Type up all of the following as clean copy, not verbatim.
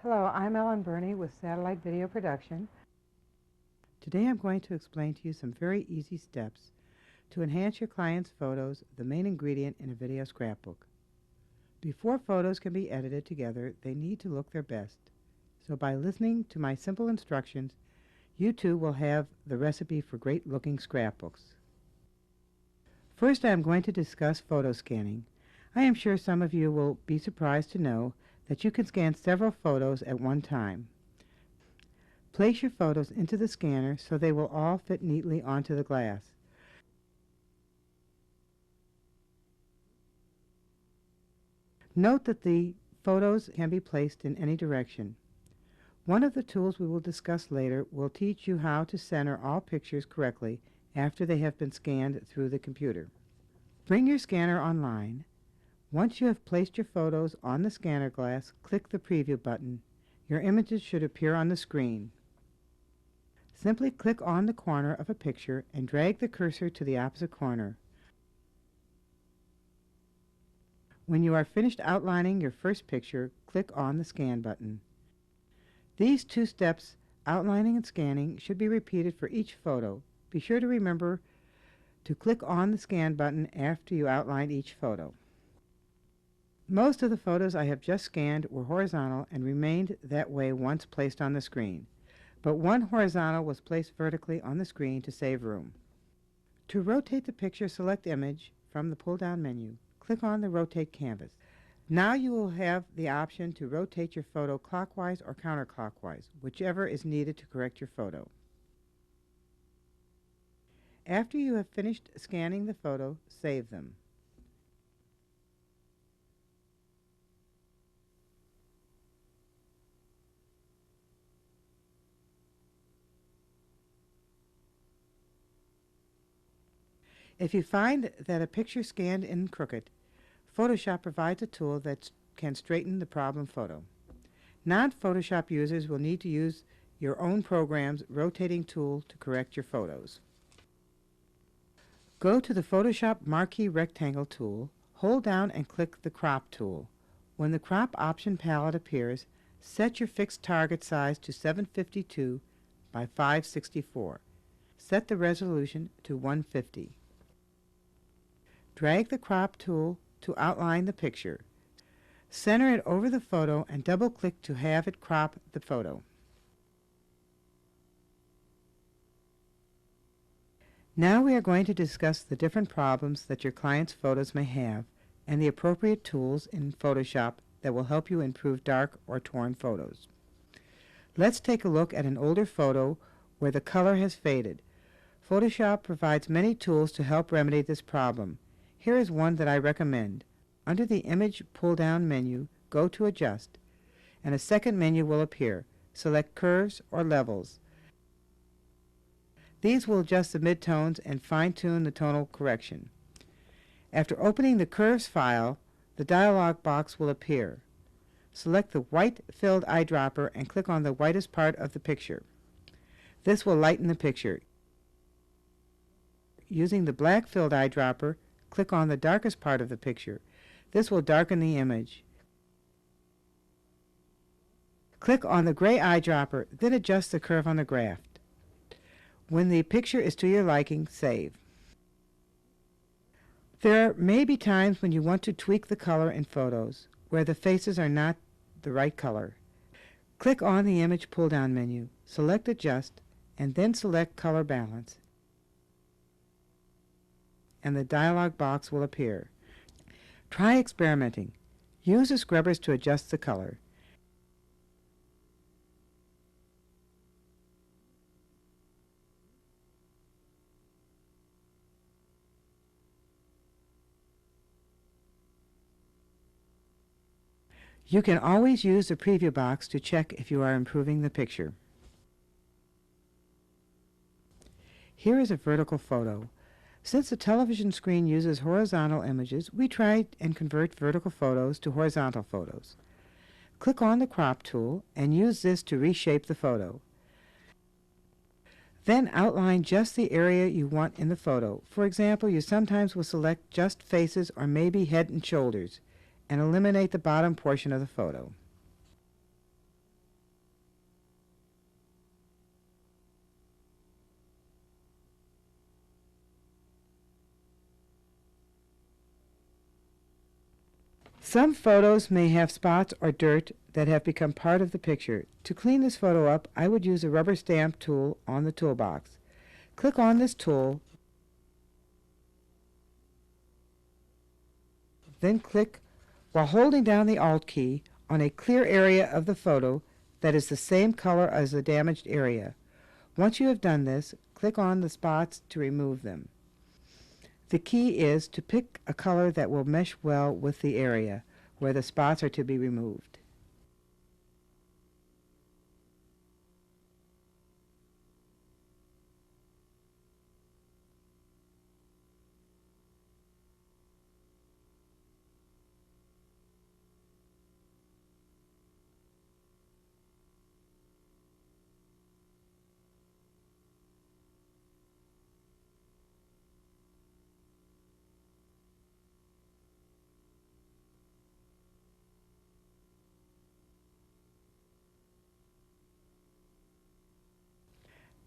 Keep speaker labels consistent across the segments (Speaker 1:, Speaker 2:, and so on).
Speaker 1: Hello, I'm Ellen Burney with Satellite Video Production. Today I'm going to explain to you some very easy steps to enhance your client's photos, the main ingredient in a video scrapbook. Before photos can be edited together, they need to look their best. So by listening to my simple instructions, you too will have the recipe for great-looking scrapbooks. First, I'm going to discuss photo scanning. I am sure some of you will be surprised to know that you can scan several photos at one time. Place your photos into the scanner so they will all fit neatly onto the glass. Note that the photos can be placed in any direction. One of the tools we will discuss later will teach you how to center all pictures correctly after they have been scanned through the computer. Bring your scanner online. Once you have placed your photos on the scanner glass, click the Preview button. Your images should appear on the screen. Simply click on the corner of a picture and drag the cursor to the opposite corner. When you are finished outlining your first picture, click on the Scan button. These two steps, outlining and scanning, should be repeated for each photo. Be sure to remember to click on the Scan button after you outline each photo. Most of the photos I have just scanned were horizontal and remained that way once placed on the screen, but one horizontal was placed vertically on the screen to save room. To rotate the picture, select Image from the pull-down menu. Click on the Rotate Canvas. Now you will have the option to rotate your photo clockwise or counterclockwise, whichever is needed to correct your photo. After you have finished scanning the photo, save them. If you find that a picture scanned in crooked, Photoshop provides a tool that can straighten the problem photo. Non-Photoshop users will need to use your own program's rotating tool to correct your photos. Go to the Photoshop Marquee Rectangle tool, hold down and click the Crop tool. When the Crop option palette appears, set your fixed target size to 752 by 564. Set the resolution to 150. Drag the Crop tool to outline the picture. Center it over the photo and double-click to have it crop the photo. Now we are going to discuss the different problems that your client's photos may have and the appropriate tools in Photoshop that will help you improve dark or torn photos. Let's take a look at an older photo where the color has faded. Photoshop provides many tools to help remedy this problem. Here is one that I recommend. Under the Image pull-down menu, go to Adjust, and a second menu will appear. Select Curves or Levels. These will adjust the midtones and fine-tune the tonal correction. After opening the Curves file, the dialog box will appear. Select the white-filled eyedropper and click on the whitest part of the picture. This will lighten the picture. Using the black-filled eyedropper, click on the darkest part of the picture. This will darken the image. Click on the gray eyedropper, then adjust the curve on the graph. When the picture is to your liking, save. There may be times when you want to tweak the color in photos, where the faces are not the right color. Click on the Image pull-down menu, select Adjust, and then select Color Balance, and the dialog box will appear. Try experimenting. Use the scrubbers to adjust the color. You can always use the preview box to check if you are improving the picture. Here is a vertical photo. Since the television screen uses horizontal images, we try and convert vertical photos to horizontal photos. Click on the Crop tool and use this to reshape the photo. Then outline just the area you want in the photo. For example, you sometimes will select just faces or maybe head and shoulders, and eliminate the bottom portion of the photo. Some photos may have spots or dirt that have become part of the picture. To clean this photo up, I would use a rubber stamp tool on the toolbox. Click on this tool, then click while holding down the Alt key on a clear area of the photo that is the same color as the damaged area. Once you have done this, click on the spots to remove them. The key is to pick a color that will mesh well with the area where the spots are to be removed.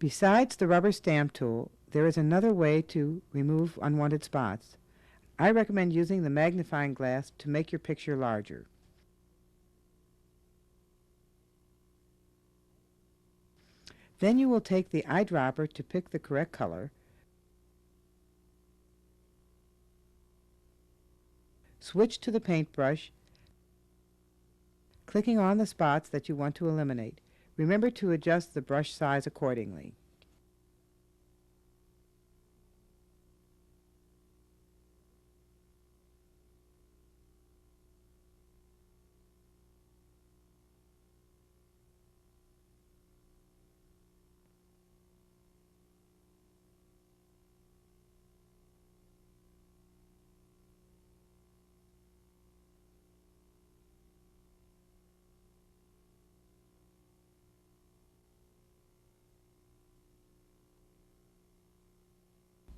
Speaker 1: Besides the rubber stamp tool, there is another way to remove unwanted spots. I recommend using the magnifying glass to make your picture larger. Then you will take the eyedropper to pick the correct color, switch to the paintbrush, clicking on the spots that you want to eliminate. Remember to adjust the brush size accordingly.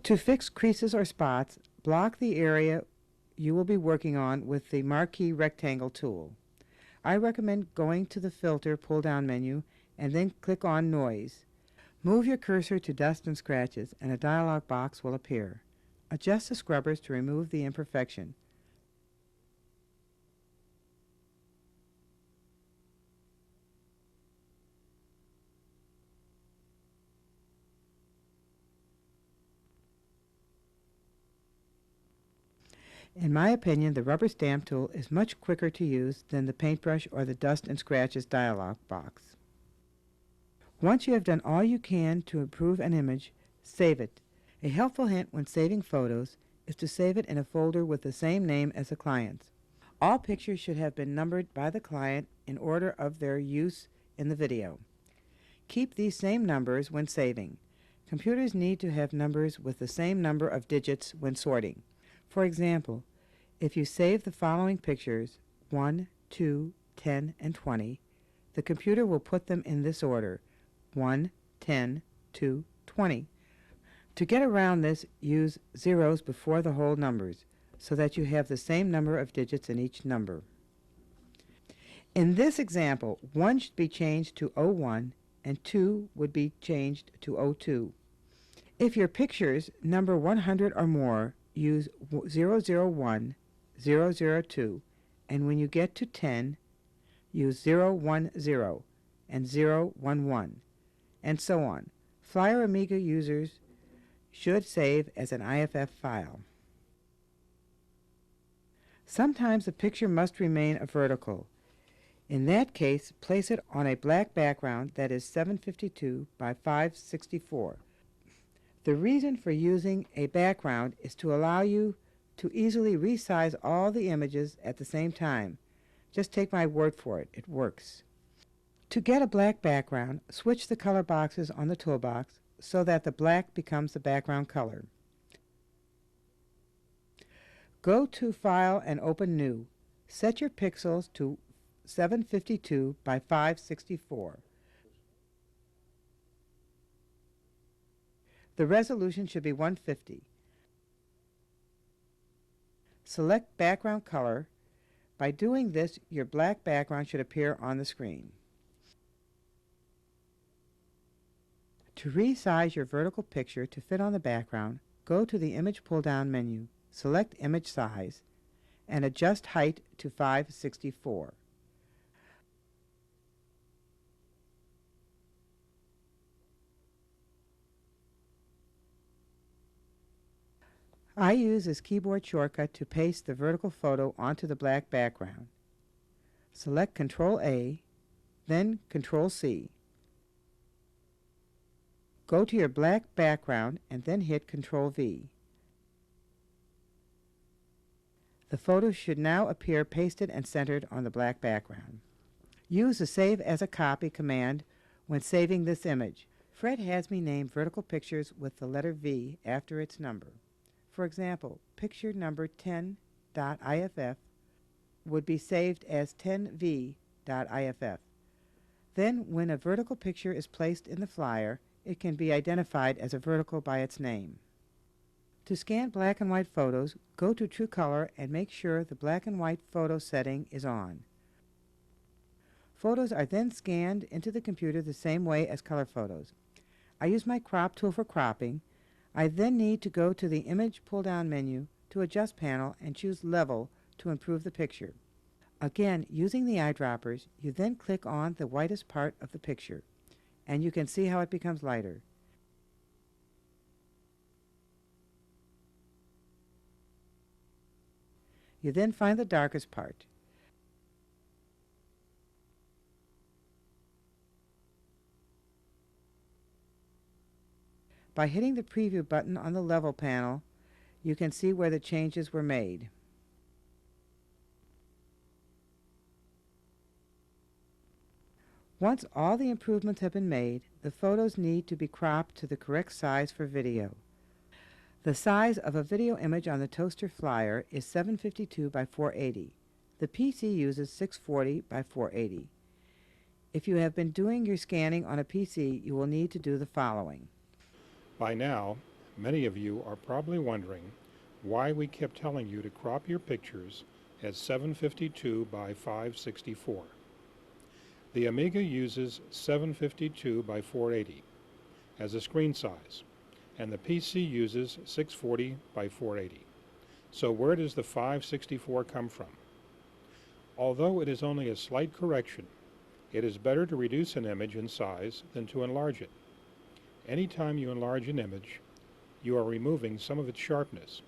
Speaker 1: To fix creases or spots, block the area you will be working on with the Marquee Rectangle tool. I recommend going to the Filter pull-down menu and then click on Noise. Move your cursor to Dust and Scratches and a dialog box will appear. Adjust the scrubbers to remove the imperfection. In my opinion, the rubber stamp tool is much quicker to use than the paintbrush or the Dust and Scratches dialog box. Once you have done all you can to improve an image, save it. A helpful hint when saving photos is to save it in a folder with the same name as the client's. All pictures should have been numbered by the client in order of their use in the video. Keep these same numbers when saving. Computers need to have numbers with the same number of digits when sorting. For example, if you save the following pictures, 1, 2, 10, and 20, the computer will put them in this order, 1, 10, 2, 20. To get around this, use zeros before the whole numbers, so that you have the same number of digits in each number. In this example, 1 should be changed to 01, and 2 would be changed to 02. If your pictures number 100 or more, use 001, 002, and when you get to 10, use 010 and 011, and so on. Flyer Amiga users should save as an IFF file. Sometimes a picture must remain a vertical. In that case, place it on a black background that is 752 by 564. The reason for using a background is to allow you to easily resize all the images at the same time. Just take my word for it, it works. To get a black background, switch the color boxes on the toolbox so that the black becomes the background color. Go to File and open New. Set your pixels to 752 by 564. The resolution should be 150. Select Background Color. By doing this, your black background should appear on the screen. To resize your vertical picture to fit on the background, go to the Image pull-down menu, select Image Size, and adjust height to 564. I use this keyboard shortcut to paste the vertical photo onto the black background. Select Ctrl A, then Ctrl C. Go to your black background and then hit Ctrl V. The photo should now appear pasted and centered on the black background. Use the Save as a Copy command when saving this image. Fred has me name vertical pictures with the letter V after its number. For example, picture number 10.iff would be saved as 10v.iff. Then, when a vertical picture is placed in the flyer, it can be identified as a vertical by its name. To scan black and white photos, go to True Color and make sure the black and white photo setting is on. Photos are then scanned into the computer the same way as color photos. I use my crop tool for cropping. I then need to go to the Image pull-down menu to Adjust panel and choose Level to improve the picture. Again, using the eyedroppers, you then click on the whitest part of the picture, and you can see how it becomes lighter. You then find the darkest part. By hitting the Preview button on the Level panel, you can see where the changes were made. Once all the improvements have been made, the photos need to be cropped to the correct size for video. The size of a video image on the toaster flyer is 752 by 480. The PC uses 640 by 480. If you have been doing your scanning on a PC, you will need to do the following.
Speaker 2: By now, many of you are probably wondering why we kept telling you to crop your pictures as 752 by 564. The Amiga uses 752 by 480 as a screen size, and the PC uses 640 by 480. So where does the 564 come from? Although it is only a slight correction, it is better to reduce an image in size than to enlarge it. Anytime you enlarge an image, you are removing some of its sharpness,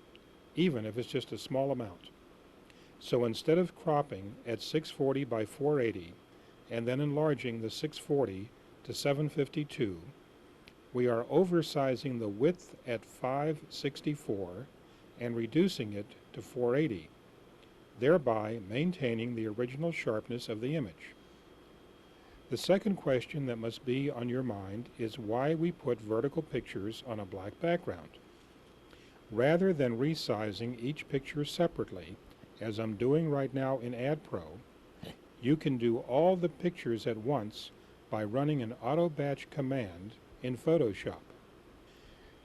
Speaker 2: even if it's just a small amount. So instead of cropping at 640 by 480 and then enlarging the 640 to 752, we are oversizing the width at 564 and reducing it to 480, thereby maintaining the original sharpness of the image. The second question that must be on your mind is why we put vertical pictures on a black background. Rather than resizing each picture separately, as I'm doing right now in AdPro, you can do all the pictures at once by running an auto batch command in Photoshop.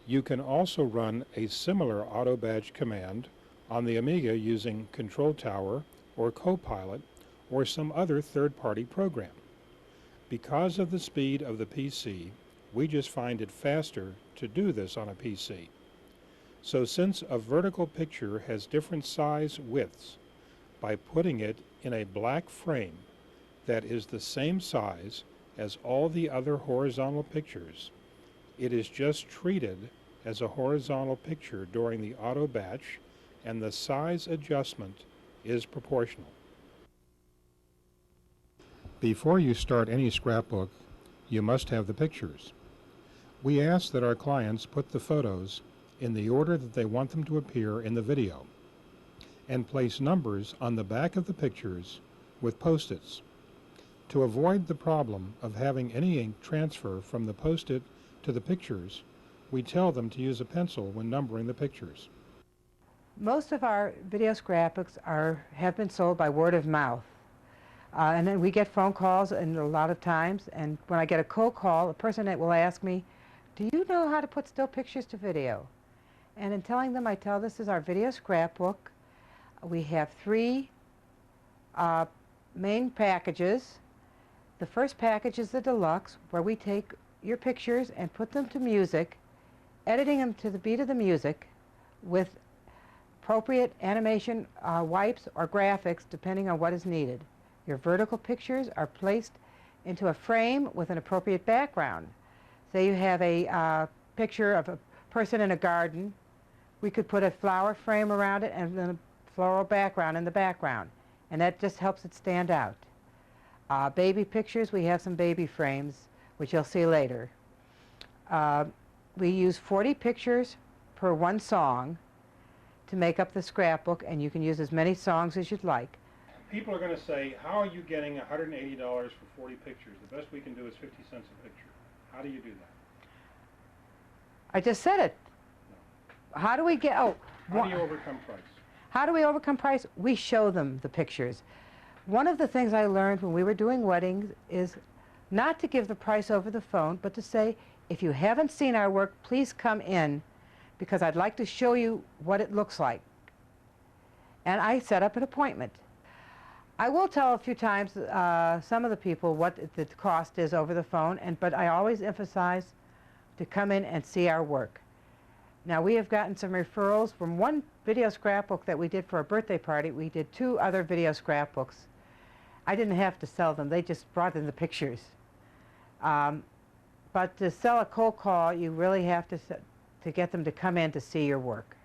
Speaker 2: You can also run a similar auto batch command on the Amiga using Control Tower or Copilot or some other third-party program. Because of the speed of the PC, we just find it faster to do this on a PC. So since a vertical picture has different size widths, by putting it in a black frame that is the same size as all the other horizontal pictures, it is just treated as a horizontal picture during the auto batch, and the size adjustment is proportional. Before you start any scrapbook, you must have the pictures. We ask that our clients put the photos in the order that they want them to appear in the video, and place numbers on the back of the pictures with post-its. To avoid the problem of having any ink transfer from the post-it to the pictures, we tell them to use a pencil when numbering the pictures.
Speaker 1: Most of our video scrapbooks have been sold by word of mouth. And then we get phone calls, and a lot of times, and when I get a cold call, a person that will ask me, do you know how to put still pictures to video? And in telling them, I tell this is our video scrapbook. We have three main packages. The first package is the deluxe, where we take your pictures and put them to music, editing them to the beat of the music with appropriate animation wipes or graphics depending on what is needed. Your vertical pictures are placed into a frame with an appropriate background. Say you have a picture of a person in a garden, we could put a flower frame around it and then a floral background in the background, and that just helps it stand out. Baby pictures, we have some baby frames, which you'll see later. We use 40 pictures per one song to make up the scrapbook, and you can use as many songs as you'd like.
Speaker 2: People are going to say, how are you getting $180 for 40 pictures? The best we can do is 50 cents a picture. How do you do that?
Speaker 1: I just said it.
Speaker 2: No.
Speaker 1: How do we get,
Speaker 2: How do you overcome price?
Speaker 1: How do we overcome price? We show them the pictures. One of the things I learned when we were doing weddings is not to give the price over the phone, but to say, if you haven't seen our work, please come in, because I'd like to show you what it looks like. And I set up an appointment. I will tell a few times some of the people what the cost is over the phone, but I always emphasize to come in and see our work. Now, we have gotten some referrals from one video scrapbook that we did for a birthday party. We did 2 other video scrapbooks. I didn't have to sell them. They just brought in the pictures. But to sell a cold call, you really have to get them to come in to see your work.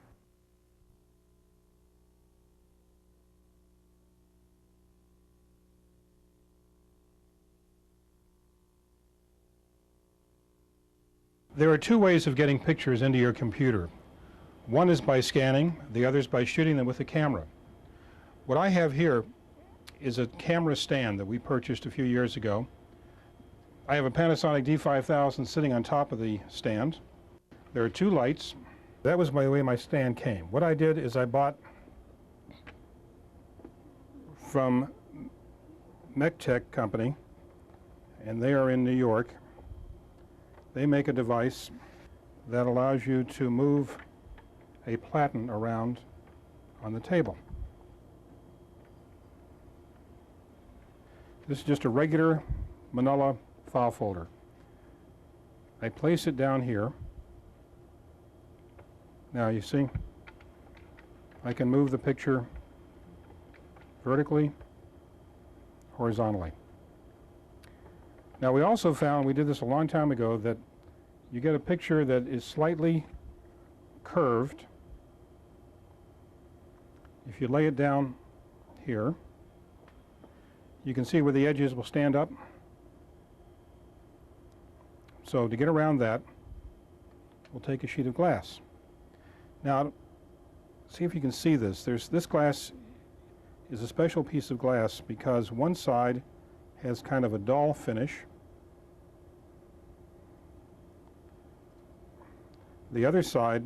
Speaker 2: There are 2 ways of getting pictures into your computer. One is by scanning, the other is by shooting them with a camera. What I have here is a camera stand that we purchased a few years ago. I have a Panasonic D5000 sitting on top of the stand. There are 2 lights. That was the way my stand came. What I did is I bought from MechTech company, and they are in New York. They make a device that allows you to move a platen around on the table. This is just a regular manila file folder. I place it down here. Now you see, I can move the picture vertically, horizontally. Now we also found, we did this a long time ago, that you get a picture that is slightly curved. If you lay it down here, you can see where the edges will stand up. So to get around that, we'll take a sheet of glass. Now, see if you can see this. This glass is a special piece of glass because one side has kind of a dull finish. The other side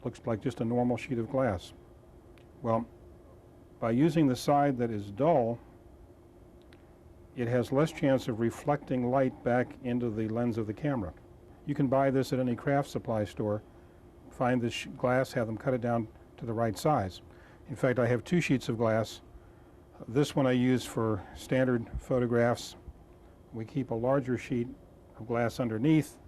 Speaker 2: looks like just a normal sheet of glass. Well, by using the side that is dull, it has less chance of reflecting light back into the lens of the camera. You can buy this at any craft supply store, find this glass, have them cut it down to the right size. In fact, I have 2 sheets of glass. This one I use for standard photographs. We keep a larger sheet of glass underneath,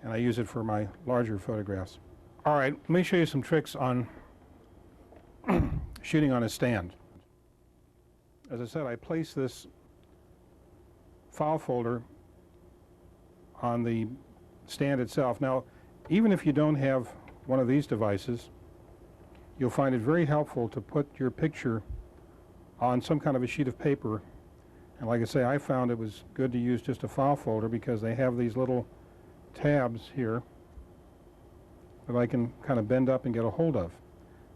Speaker 2: and I use it for my larger photographs. All right, let me show you some tricks on shooting on a stand. As I said, I place this file folder on the stand itself. Now, even if you don't have one of these devices, you'll find it very helpful to put your picture on some kind of a sheet of paper. And like I say, I found it was good to use just a file folder because they have these little tabs here that I can kind of bend up and get a hold of.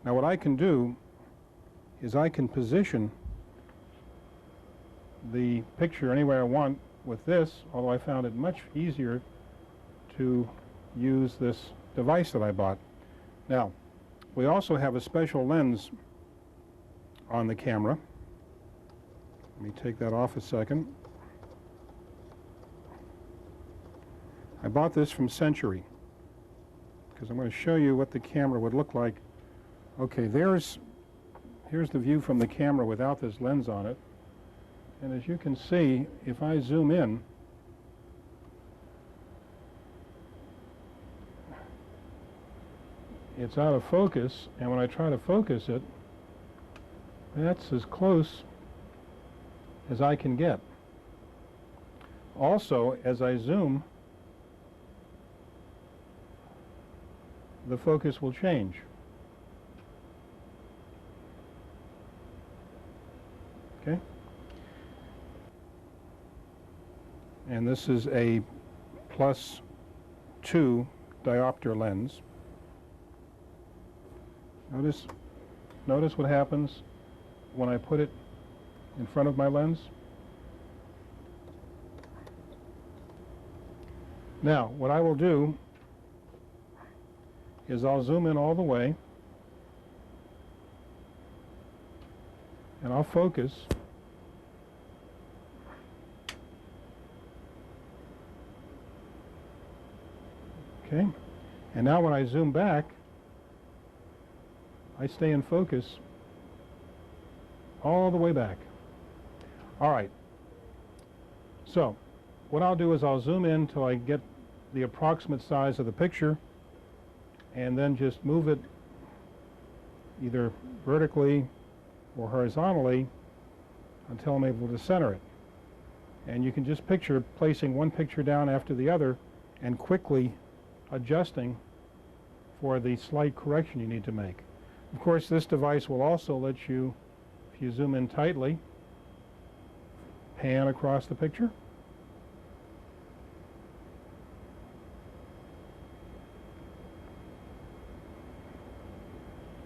Speaker 2: Now what I can do is I can position the picture anywhere I want with this, although I found it much easier to use this device that I bought. Now, we also have a special lens on the camera. Let me take that off a second. I bought this from Century because I'm going to show you what the camera would look like. Okay, here's the view from the camera without this lens on it. And as you can see, if I zoom in, it's out of focus, and when I try to focus it, that's as close as I can get. Also, as I zoom, the focus will change. Okay? And this is a +2 diopter lens. Notice what happens when I put it in front of my lens. Now, what I will do is I'll zoom in all the way, and I'll focus. Okay, and now when I zoom back, I stay in focus all the way back. All right, so what I'll do is I'll zoom in till I get the approximate size of the picture, and then just move it either vertically or horizontally until I'm able to center it. And you can just picture placing one picture down after the other and quickly adjusting for the slight correction you need to make. Of course, this device will also let you, if you zoom in tightly, pan across the picture.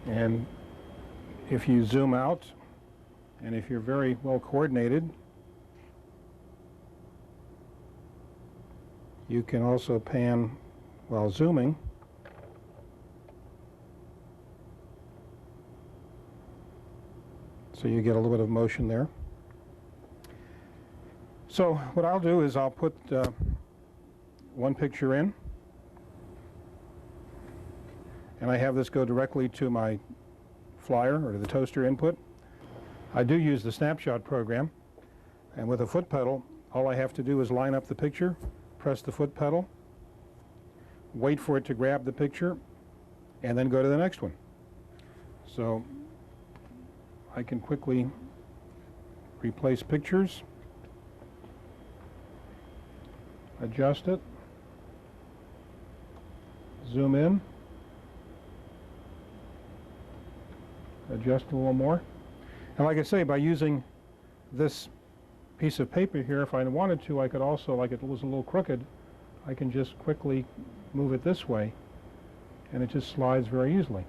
Speaker 2: And if you zoom out, and if you're very well coordinated, you can also pan while zooming. So you get a little bit of motion there. So what I'll do is I'll put one picture in, and I have this go directly to my flyer or to the toaster input. I do use the snapshot program, and with a foot pedal, all I have to do is line up the picture, press the foot pedal, wait for it to grab the picture, and then go to the next one. So I can quickly replace pictures, adjust it, zoom in, adjust a little more. And like I say, by using this piece of paper here, if I wanted to, I could also, like it was a little crooked, I can just quickly move it this way, and it just slides very easily.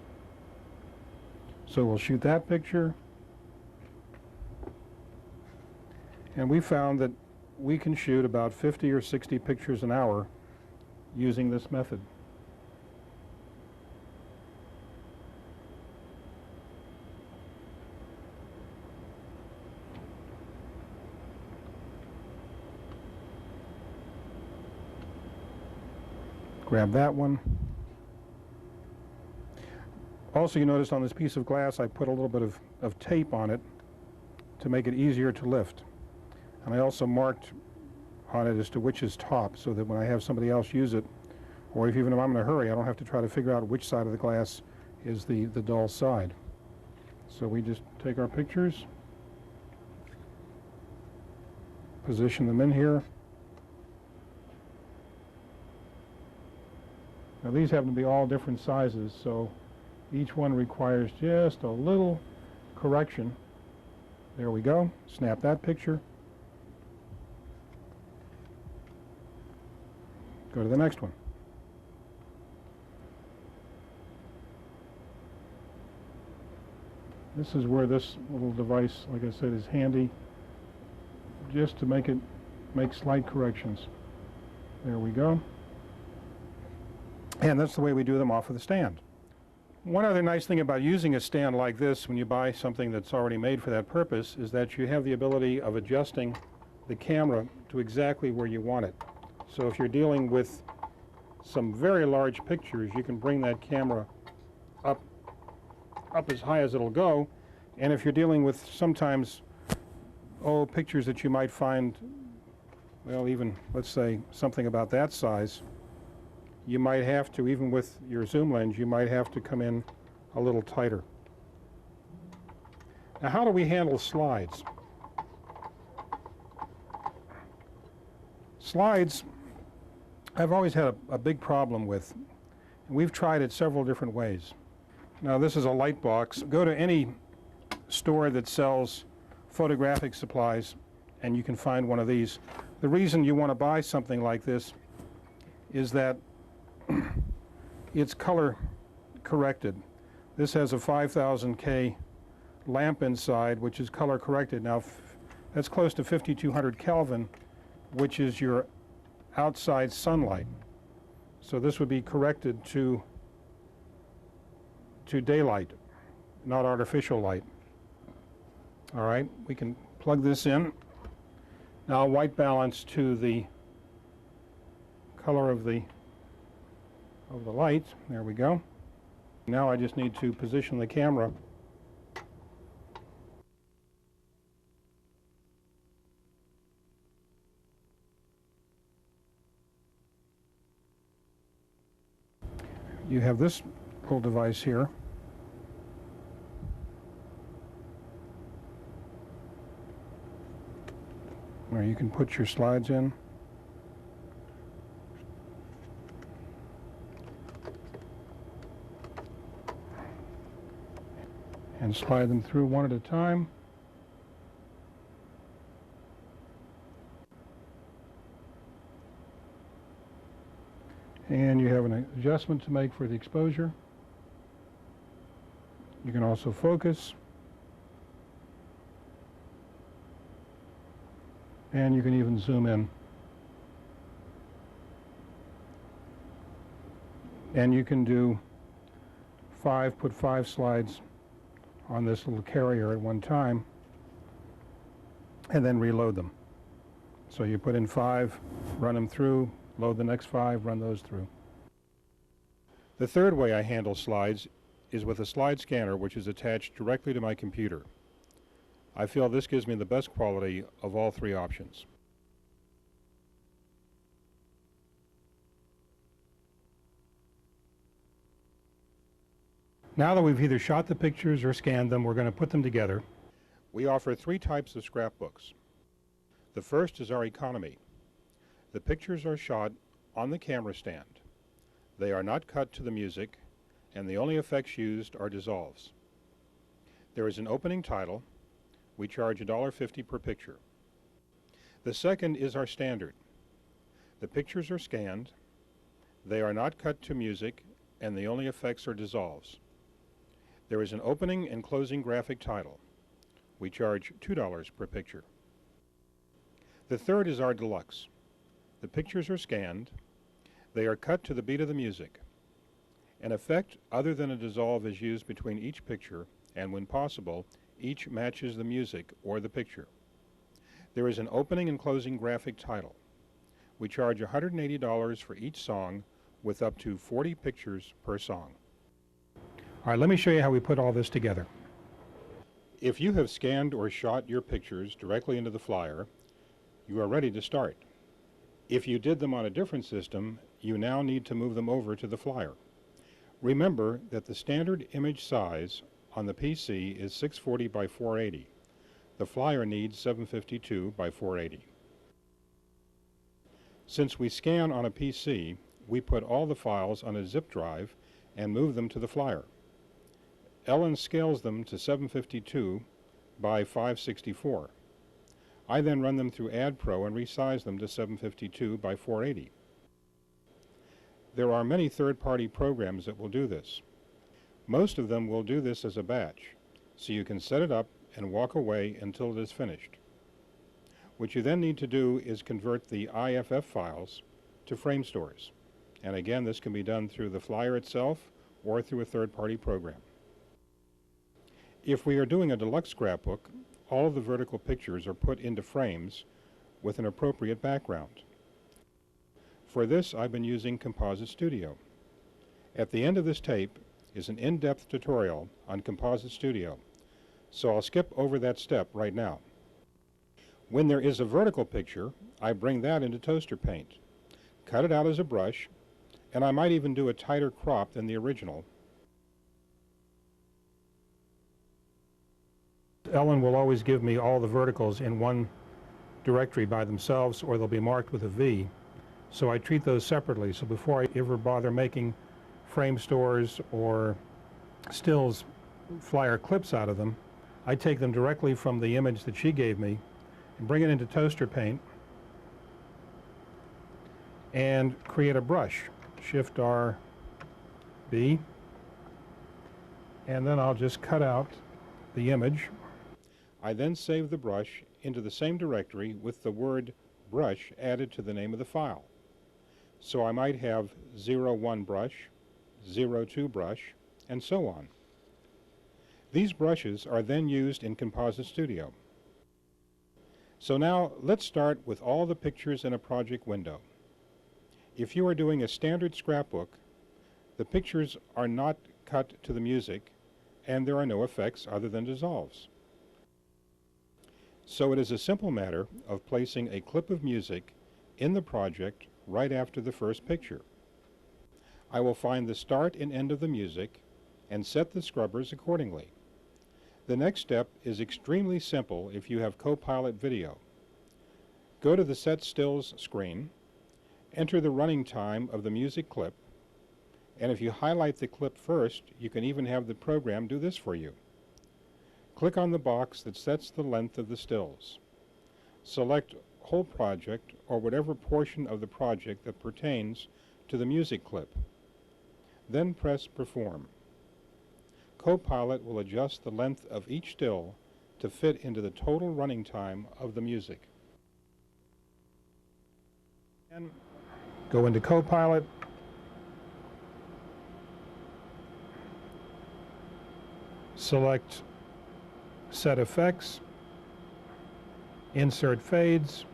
Speaker 2: So we'll shoot that picture, and we found that we can shoot about 50 or 60 pictures an hour using this method. Grab that one. Also, you notice on this piece of glass I put a little bit of tape on it to make it easier to lift. And I also marked on it as to which is top, so that when I have somebody else use it, or even if I'm in a hurry, I don't have to try to figure out which side of the glass is the dull side. So we just take our pictures, position them in here. Now these happen to be all different sizes, so each one requires just a little correction. There we go. Snap that picture. Go to the next one. This is where this little device, like I said, is handy, just to make slight corrections. There we go. And that's the way we do them off of the stand. One other nice thing about using a stand like this when you buy something that's already made for that purpose is that you have the ability of adjusting the camera to exactly where you want it. So if you're dealing with some very large pictures, you can bring that camera up as high as it'll go. And if you're dealing with sometimes pictures that you might find, well, even let's say something about that size, you might have to, even with your zoom lens, you might have to come in a little tighter. Now, how do we handle slides? Slides, I've always had a big problem with. We've tried it several different ways. Now, this is a light box. Go to any store that sells photographic supplies and you can find one of these. The reason you want to buy something like this is that it's color corrected. This has a 5000K lamp inside, which is color corrected. Now, that's close to 5200 Kelvin, which is your outside sunlight. So this would be corrected to daylight, not artificial light. All right, we can plug this in. Now white balance to the color of the light. There we go. Now I just need to position the camera. You have this little device here. Where you can put your slides in. And slide them through one at a time. And you have an adjustment to make for the exposure. You can also focus. And you can even zoom in. And you can do put 5 slides on this little carrier at one time, and then reload them. So you put in 5, run them through, load the next 5, run those through. The third way I handle slides is with a slide scanner, which is attached directly to my computer. I feel this gives me the best quality of all 3 options. Now that we've either shot the pictures or scanned them, we're going to put them together. We offer 3 types of scrapbooks. The first is our economy. The pictures are shot on the camera stand. They are not cut to the music, and the only effects used are dissolves. There is an opening title. We charge $1.50 per picture. The second is our standard. The pictures are scanned. They are not cut to music, and the only effects are dissolves. There is an opening and closing graphic title. We charge $2 per picture. The third is our deluxe. The pictures are scanned. They are cut to the beat of the music. An effect other than a dissolve is used between each picture, and when possible, each matches the music or the picture. There is an opening and closing graphic title. We charge $180 for each song with up to 40 pictures per song. All right, let me show you how we put all this together. If you have scanned or shot your pictures directly into the flyer, you are ready to start. If you did them on a different system, you now need to move them over to the flyer. Remember that the standard image size on the PC is 640 by 480. The flyer needs 752 by 480. Since we scan on a PC, we put all the files on a zip drive and move them to the flyer. Ellen scales them to 752 by 564. I then run them through AdPro and resize them to 752 by 480. There are many third-party programs that will do this. Most of them will do this as a batch, so you can set it up and walk away until it is finished. What you then need to do is convert the IFF files to frame stores. And again, this can be done through the flyer itself or through a third-party program. If we are doing a deluxe scrapbook, all of the vertical pictures are put into frames with an appropriate background. For this, I've been using Composite Studio. At the end of this tape is an in-depth tutorial on Composite Studio, so I'll skip over that step right now. When there is a vertical picture, I bring that into Toaster Paint, cut it out as a brush, and I might even do a tighter crop than the original. Ellen will always give me all the verticals in one directory by themselves, or they'll be marked with a V. So I treat those separately. So before I ever bother making frame stores or stills flyer clips out of them, I take them directly from the image that she gave me and bring it into Toaster Paint and create a brush. Shift R, B, and then I'll just cut out the image. I then save the brush into the same directory with the word brush added to the name of the file. So I might have 01 brush, 02 brush, and so on. These brushes are then used in Composite Studio. So now let's start with all the pictures in a project window. If you are doing a standard scrapbook, the pictures are not cut to the music and there are no effects other than dissolves. So it is a simple matter of placing a clip of music in the project right after the first picture. I will find the start and end of the music and set the scrubbers accordingly. The next step is extremely simple if you have Copilot Video. Go to the Set Stills screen, enter the running time of the music clip, and if you highlight the clip first, you can even have the program do this for you. Click on the box that sets the length of the stills. Select Whole Project or whatever portion of the project that pertains to the music clip. Then press Perform. Copilot will adjust the length of each still to fit into the total running time of the music. And go into Copilot, select Set Effects, Insert Fades,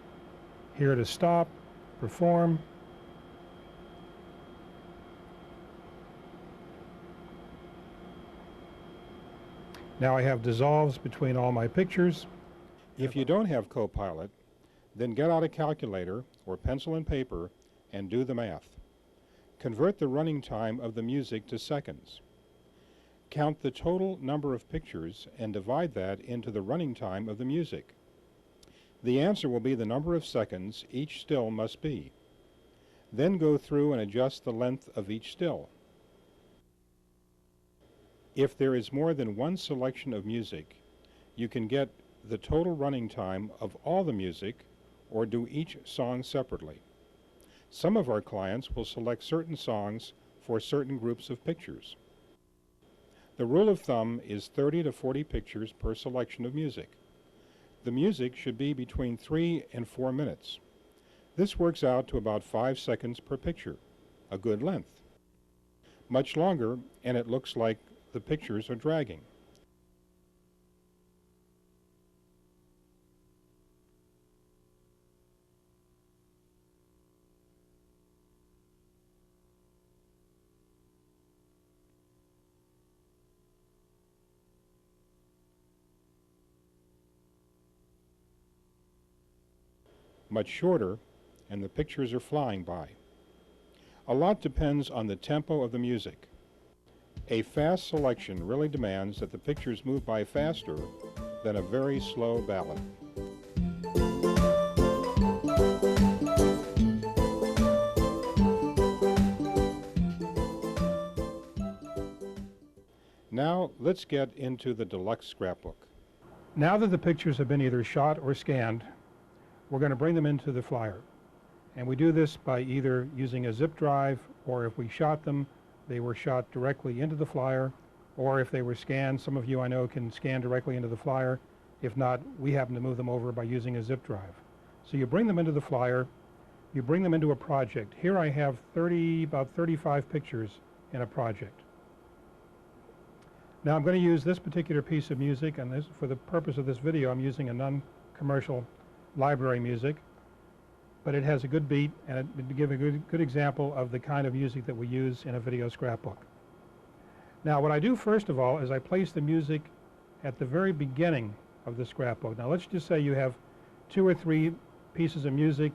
Speaker 2: here to stop, Perform. Now I have dissolves between all my pictures. If you don't have Copilot, then get out a calculator or pencil and paper and do the math. Convert the running time of the music to seconds. Count the total number of pictures and divide that into the running time of the music. The answer will be the number of seconds each still must be. Then go through and adjust the length of each still. If there is more than one selection of music, you can get the total running time of all the music or do each song separately. Some of our clients will select certain songs for certain groups of pictures. The rule of thumb is 30 to 40 pictures per selection of music. The music should be between 3 and 4 minutes. This works out to about 5 seconds per picture, a good length. Much longer, and it looks like the pictures are dragging. Much shorter, and the pictures are flying by. A lot depends on the tempo of the music. A fast selection really demands that the pictures move by faster than a very slow ballad. Now let's get into the deluxe scrapbook. Now that the pictures have been either shot or scanned, we're going to bring them into the flyer. And we do this by either using a zip drive, or if we shot them, they were shot directly into the flyer, or if they were scanned, some of you I know can scan directly into the flyer. If not, we happen to move them over by using a zip drive. So you bring them into the flyer, you bring them into a project. Here I have about 35 pictures in a project. Now I'm going to use this particular piece of music, and for the purpose of this video I'm using a non-commercial library music, but it has a good beat and it would give a good example of the kind of music that we use in a video scrapbook. Now what I do first of all is I place the music at the very beginning of the scrapbook. Now let's just say you have 2 or 3 pieces of music,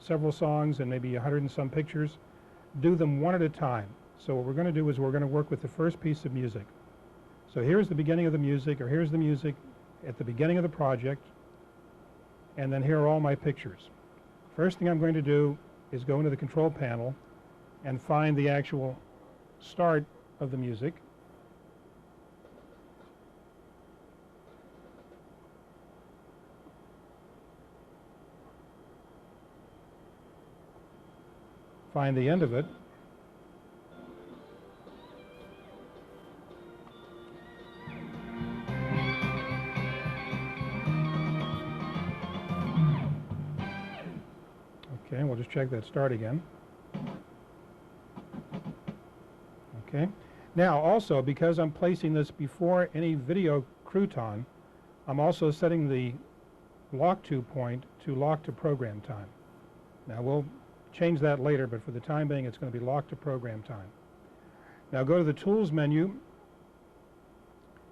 Speaker 2: several songs and maybe 100 and some pictures. do them one at a time. So what we're going to do is we're going to work with the first piece of music. So here's the beginning of the music, or here's the music at the beginning of the project, and then here are all my pictures. First thing I'm going to do is go into the control panel and find the actual start of the music. Find the end of it. Okay, we'll just check that start again. Okay. Now also, because I'm placing this before any video crouton, I'm also setting the lock to point to lock to program time. Now we'll change that later, but for the time being it's going to be locked to program time. Now go to the Tools menu.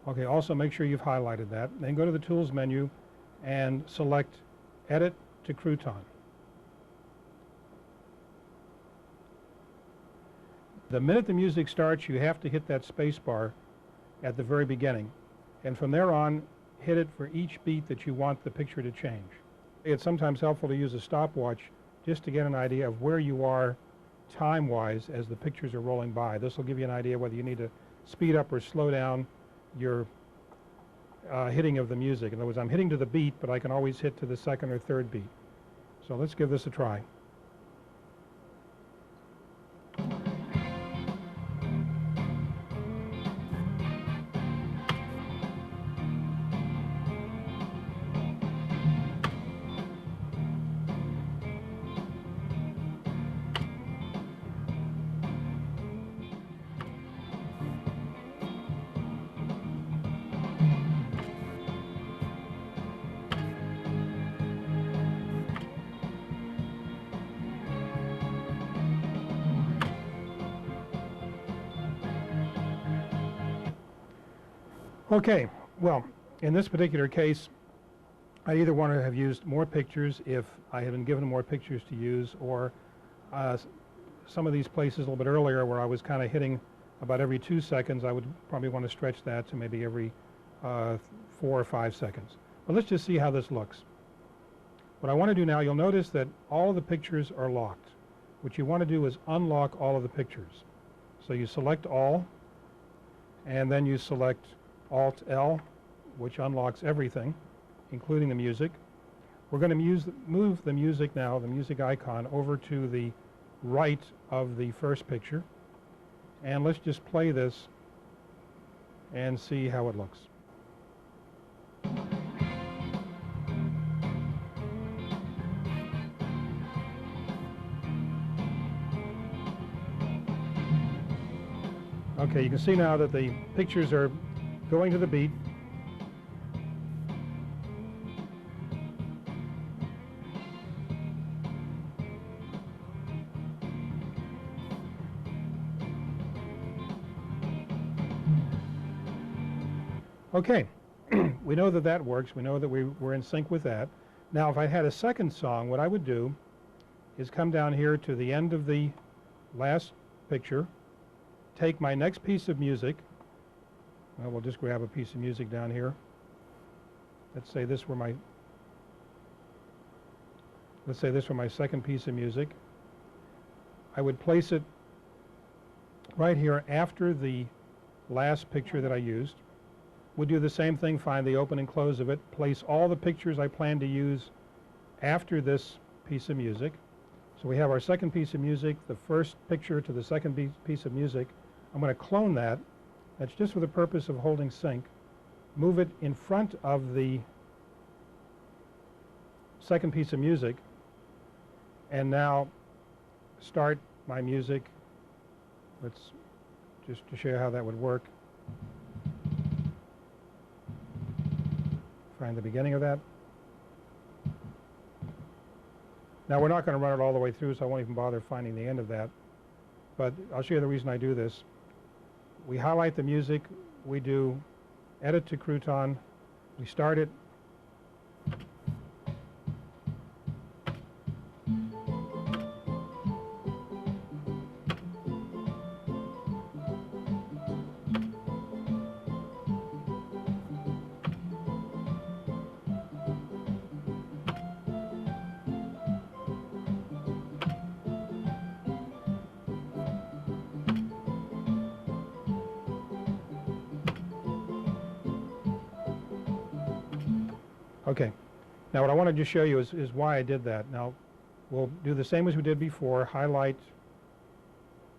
Speaker 2: Okay, also make sure you've highlighted that. Then go to the Tools menu and select Edit to Crouton. The minute the music starts, you have to hit that space bar at the very beginning. And from there on, hit it for each beat that you want the picture to change. It's sometimes helpful to use a stopwatch just to get an idea of where you are time-wise as the pictures are rolling by. This will give you an idea whether you need to speed up or slow down your hitting of the music. In other words, I'm hitting to the beat, but I can always hit to the second or third beat. So let's give this a try. Okay, well, in this particular case, I either want to have used more pictures if I had been given more pictures to use, or some of these places a little bit earlier where I was kind of hitting about every 2 seconds, I would probably want to stretch that to maybe every 4 or 5 seconds. But let's just see how this looks. What I want to do now, you'll notice that all of the pictures are locked. What you want to do is unlock all of the pictures. So you select all, and then you select Alt-L, which unlocks everything, including the music. We're going to move the music now, the music icon, over to the right of the first picture. And let's just play this and see how it looks. Okay, you can see now that the pictures are going to the beat. Okay, we know that that works. We know that we're in sync with that. Now, if I had a second song, what I would do is come down here to the end of the last picture, take my next piece of music. Well, we'll just grab a piece of music down here. Let's say this were my second piece of music. I would place it right here after the last picture that I used. We'll do the same thing, find the open and close of it, place all the pictures I plan to use after this piece of music. So we have our second piece of music, the first picture to the second piece of music. I'm going to clone that. That's just for the purpose of holding sync. Move it in front of the second piece of music, and now start my music. Let's just to show you how that would work. Find the beginning of that. Now we're not going to run it all the way through, so I won't even bother finding the end of that. But I'll show you the reason I do this. We highlight the music, we do Edit to Crouton, we start it. Okay. Now what I wanted to show you is why I did that. Now we'll do the same as we did before. Highlight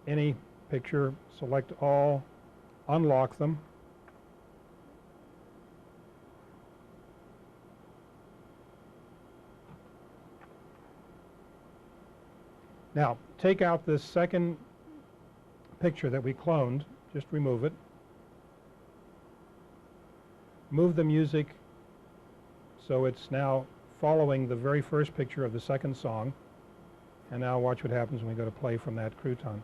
Speaker 2: any picture, select all, unlock them. Now take out this second picture that we cloned, just remove it. Move the music so it's now following the very first picture of the second song. And now watch what happens when we go to play from that crouton.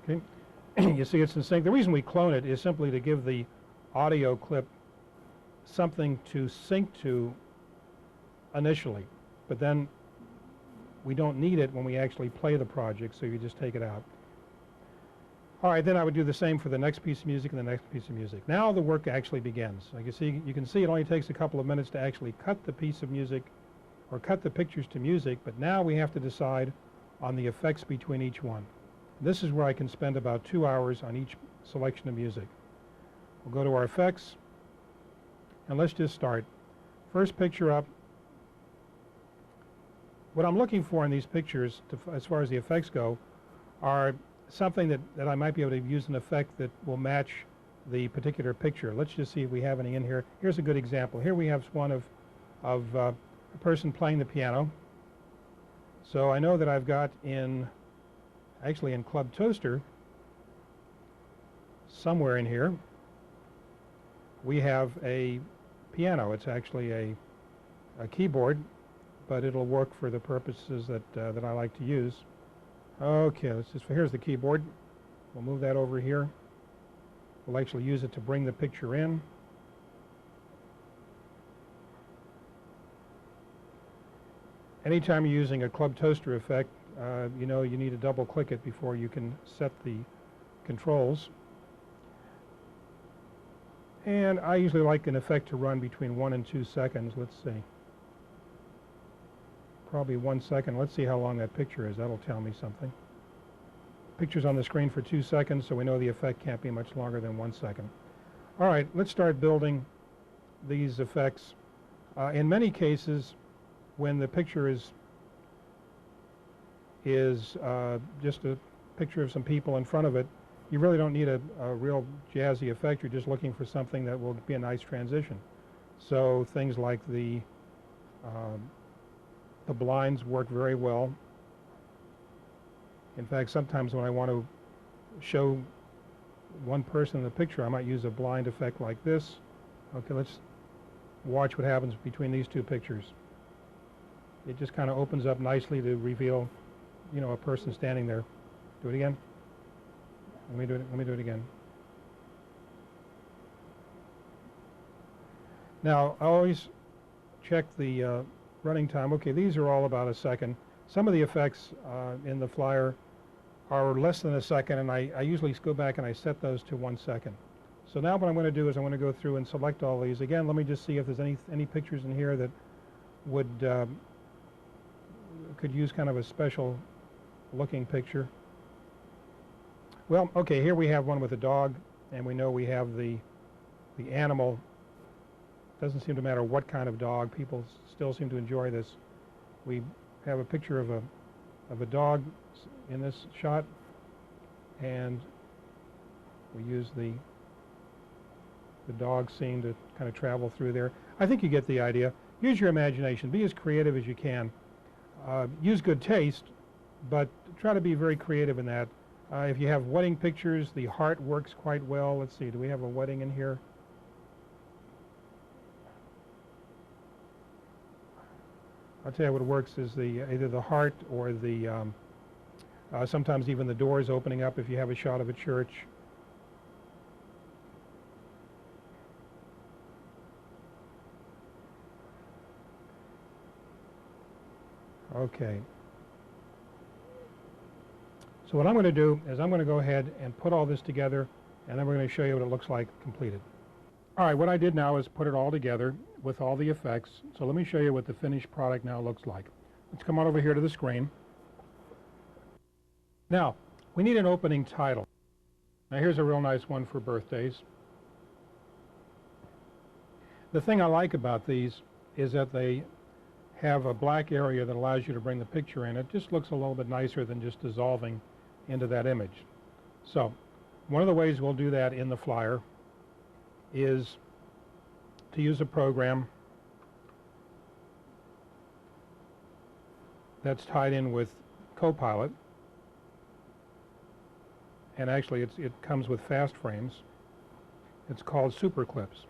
Speaker 2: Okay, you see it's in sync. The reason we clone it is simply to give the audio clip something to sync to initially, but then we don't need it when we actually play the project, so you just take it out. All right, then I would do the same for the next piece of music and the next piece of music. Now the work actually begins. Like you can see it only takes a couple of minutes to actually cut the piece of music or cut the pictures to music, but now we have to decide on the effects between each one. This is where I can spend about 2 hours on each selection of music. We'll go to our effects, and let's just start. First picture up. What I'm looking for in these pictures, as far as the effects go, are something that I might be able to use an effect that will match the particular picture. Let's just see if we have any in here. Here's a good example. Here we have one of a person playing the piano. So I know that I've got actually in Club Toaster, somewhere in here, we have a piano. It's actually a keyboard, but it'll work for the purposes that I like to use. Okay, here's the keyboard. We'll move that over here. We'll actually use it to bring the picture in. Anytime you're using a Club Toaster effect, you know you need to double click it before you can set the controls. And I usually like an effect to run between 1 and 2 seconds. Let's see. Probably 1 second. Let's see how long that picture is. That'll tell me something. Picture's on the screen for 2 seconds, so we know the effect can't be much longer than 1 second. All right, let's start building these effects. In many cases, when the picture is just a picture of some people in front of it, you really don't need a real jazzy effect. You're just looking for something that will be a nice transition. So things like the blinds work very well. In fact, sometimes when I want to show one person in the picture, I might use a blind effect like this. Okay, let's watch what happens between these two pictures. It just kind of opens up nicely to reveal, you know, a person standing there. Do it again. Let me do it again. Now, I always check the running time. Okay, these are all about a second. Some of the effects in the flyer are less than a second, and I usually go back and I set those to 1 second. So now what I'm going to do is I'm going to go through and select all these. Again, let me just see if there's any pictures in here that would could use kind of a special looking picture. Well, okay, here we have one with a dog, and we know we have the animal. Doesn't seem to matter what kind of dog. People still seem to enjoy this. We have a picture of a dog in this shot, and we use the dog scene to kind of travel through there. I think you get the idea. Use your imagination. Be as creative as you can. Use good taste, but try to be very creative in that. If you have wedding pictures, the heart works quite well. Let's see, do we have a wedding in here? I'll tell you what works is either the heart or the sometimes even the doors opening up if you have a shot of a church. Okay. So what I'm going to do is I'm going to go ahead and put all this together, and then we're going to show you what it looks like completed. All right, what I did now is put it all together with all the effects. So let me show you what the finished product now looks like. Let's come on over here to the screen. Now, we need an opening title. Now here's a real nice one for birthdays. The thing I like about these is that they have a black area that allows you to bring the picture in. It just looks a little bit nicer than just dissolving into that image. So, one of the ways we'll do that in the flyer is to use a program that's tied in with Copilot, and actually it comes with fast frames. It's called Super Clips.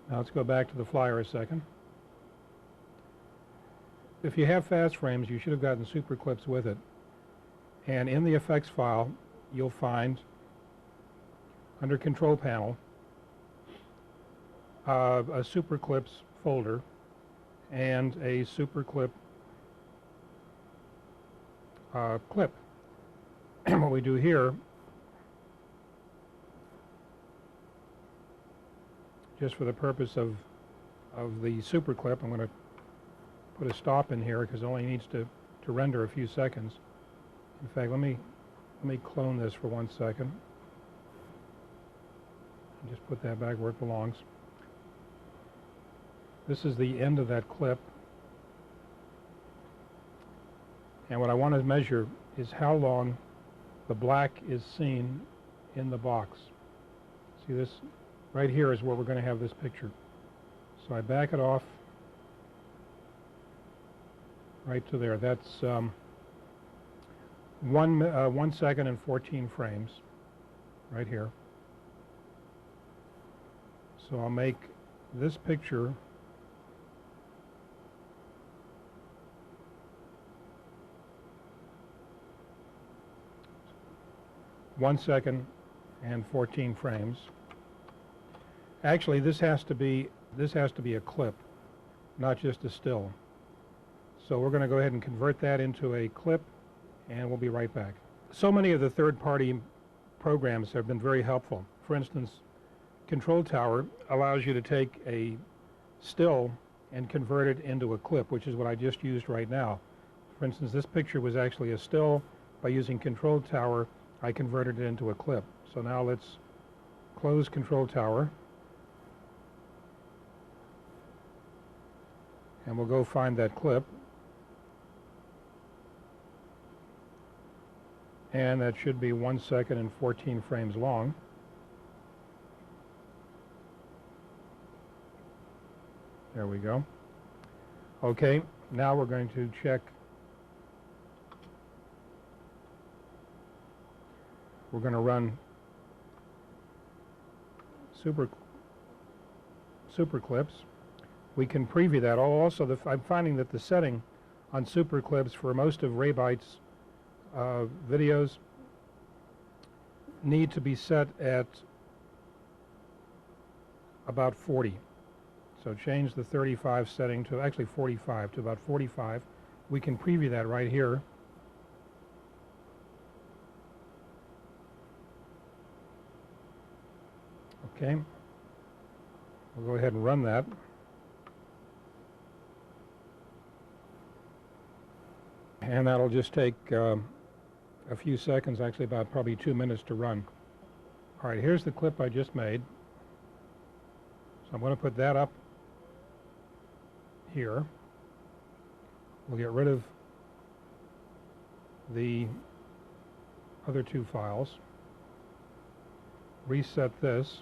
Speaker 2: Now let's go back to the flyer a second. If you have fast frames, you should have gotten Super Clips with it. And in the effects file, you'll find, under Control Panel, a Super Clips folder and a Super Clip clip. And what we do here, just for the purpose of the Super Clip, I'm going to put a stop in here because it only needs to render a few seconds. In fact, let me clone this for 1 second. And just put that back where it belongs. This is the end of that clip. And what I want to measure is how long the black is seen in the box. See, this right here is where we're going to have this picture. So I back it off right to there. That's 1 second and 14 frames right here. So I'll make this picture (1 second and 14 frames). Actually, this has to be a clip, not just a still. So we're going to go ahead and convert that into a clip, and we'll be right back. So many of the third-party programs have been very helpful. For instance, Control Tower allows you to take a still and convert it into a clip, which is what I just used right now. For instance, this picture was actually a still. By using Control Tower, I converted it into a clip. So now let's close Control Tower. And we'll go find that clip. And that should be 1 second and 14 frames long. There we go. Okay, now we're going to check. We're going to run Super Clips. We can preview that. Also, I'm finding that the setting on Super Clips for most of Raybyte's videos need to be set at about 40. So change the 35 setting to actually 45 to about 45. We can preview that right here. Okay. We'll go ahead and run that. And that'll just take a few seconds, actually about probably 2 minutes to run. All right, here's the clip I just made. So I'm going to put that up here. We'll get rid of the other two files. Reset this.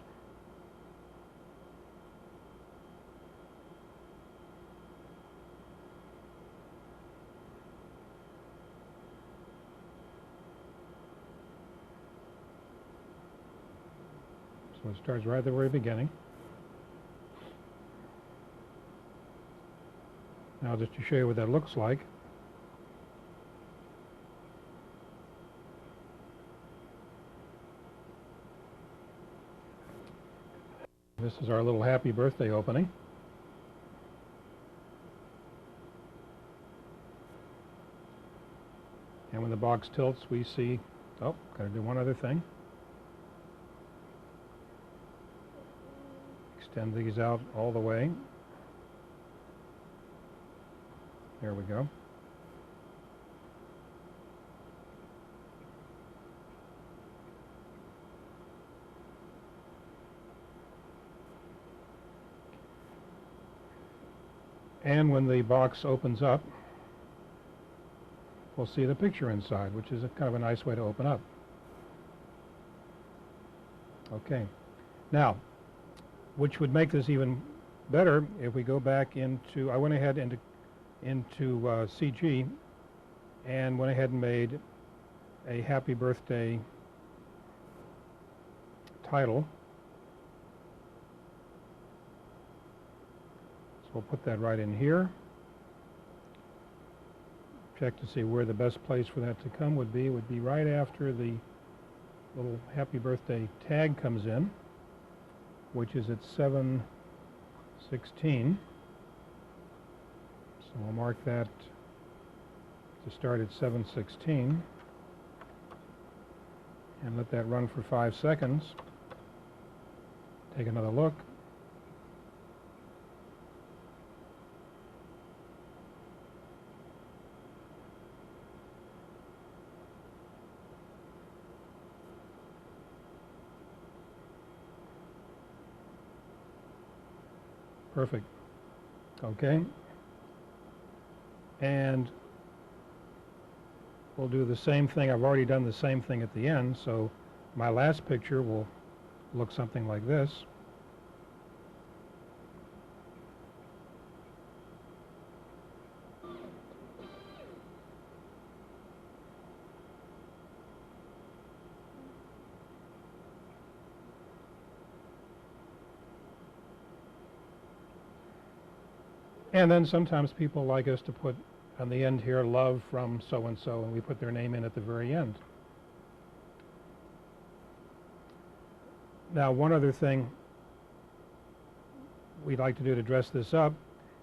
Speaker 2: So it starts right at the very beginning. Now just to show you what that looks like. This is our little happy birthday opening. And when the box tilts, we see, oh, got to do one other thing. Extend these out all the way. There we go. And when the box opens up, we'll see the picture inside, which is kind of a nice way to open up. Okay. Now, which would make this even better if we go back into, I went ahead into CG and went ahead and made a happy birthday title. So we'll put that right in here. Check to see where the best place for that to come would be right after the little happy birthday tag comes in, which is at 7:16. So we'll mark that to start at 7:16 and let that run for 5 seconds. Take another look. Perfect. Okay. And we'll do the same thing. I've already done the same thing at the end, so my last picture will look something like this. And then sometimes people like us to put on the end here, love from so-and-so, and we put their name in at the very end. Now, one other thing we'd like to do to dress this up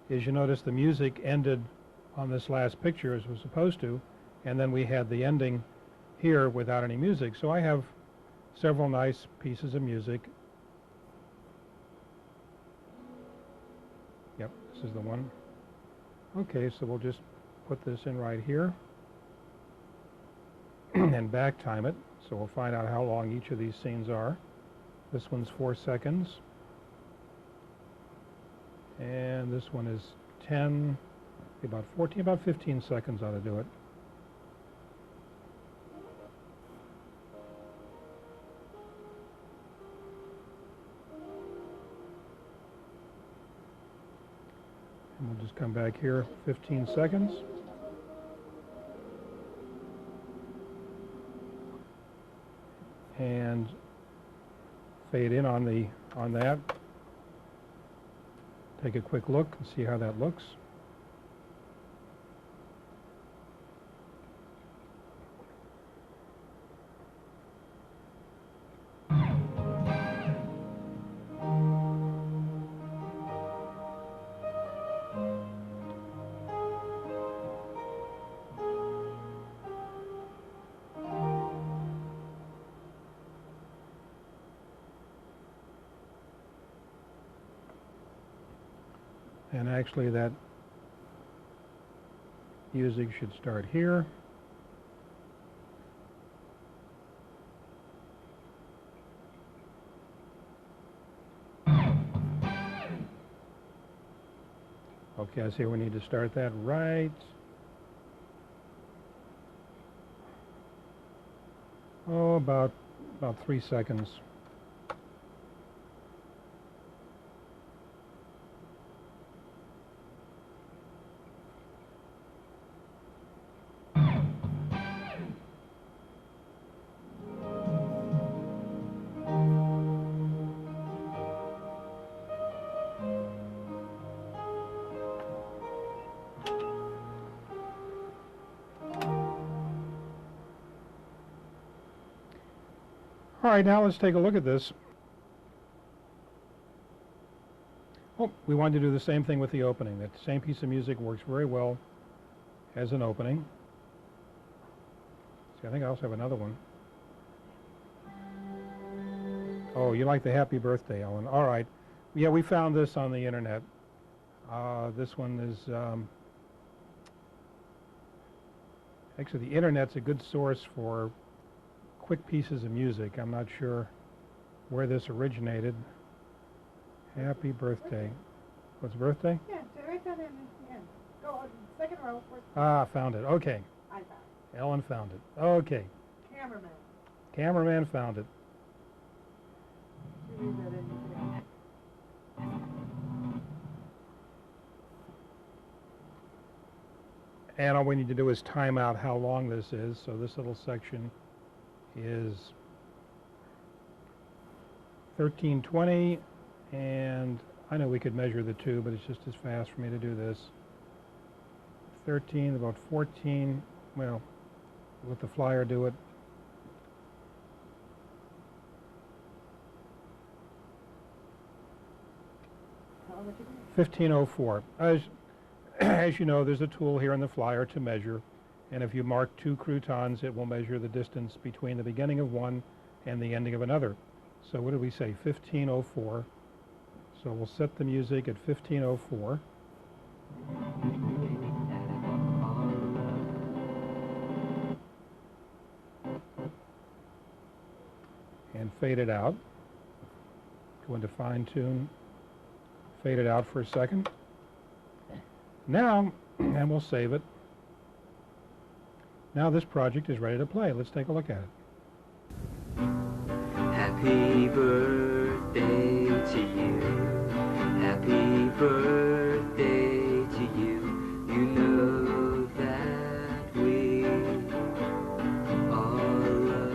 Speaker 2: is, you notice the music ended on this last picture as it was supposed to, and then we had the ending here without any music. So I have several nice pieces of music. Yep, this is the one. Okay, so we'll just put this in right here and back time it. So we'll find out how long each of these scenes are. This one's 4 seconds. And this one is 10, about 14, about 15 seconds ought to do it. And we'll just come back here 15 seconds. And fade in on that. Take a quick look and see how that looks. And actually that music should start here. Okay, I see we need to start that right. Oh, about 3 seconds. All right, now let's take a look at this. Oh, we wanted to do the same thing with the opening. That same piece of music works very well as an opening. See, I think I also have another one. Oh, you like the happy birthday, Ellen. All right. Yeah, we found this on the internet. This one is, actually the internet's a good source for quick pieces of music. I'm not sure where this originated. Happy birthday. What's birthday?
Speaker 1: Yeah, right down in the end. Go on, second row.
Speaker 2: Ah, found it. Okay.
Speaker 1: I found it.
Speaker 2: Ellen found it. Okay.
Speaker 1: Cameraman.
Speaker 2: Cameraman found it.
Speaker 1: You read that in, you can.
Speaker 2: And all we need to do is time out how long this is. So this little section is 1320, and I know we could measure the two, but it's just as fast for me to do this. 13, about 14, well, let the flyer do it.
Speaker 1: I'll let you do
Speaker 2: 1504. As you know, there's a tool here in the flyer to measure, and if you mark 2 croutons, it will measure the distance between the beginning of one and the ending of another. So what did we say? 1504. So we'll set the music at 1504. And fade it out. Go into fine tune. Fade it out for a second. Now, and we'll save it. Now this project is ready to play. Let's take a look at it.
Speaker 3: Happy birthday to you. Happy birthday to you. You know that we all love.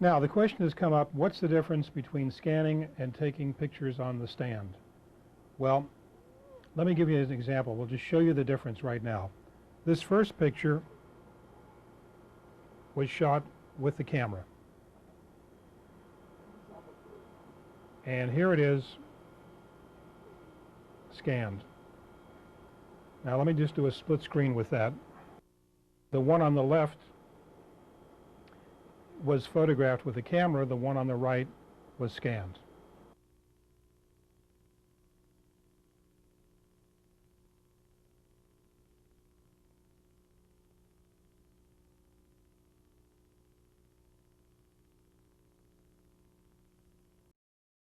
Speaker 2: Now, the question has come up, what's the difference between scanning and taking pictures on the stand? Well, let me give you an example. We'll just show you the difference right now. This first picture was shot with the camera. And here it is, scanned. Now let me just do a split screen with that. The one on the left was photographed with the camera, the one on the right was scanned.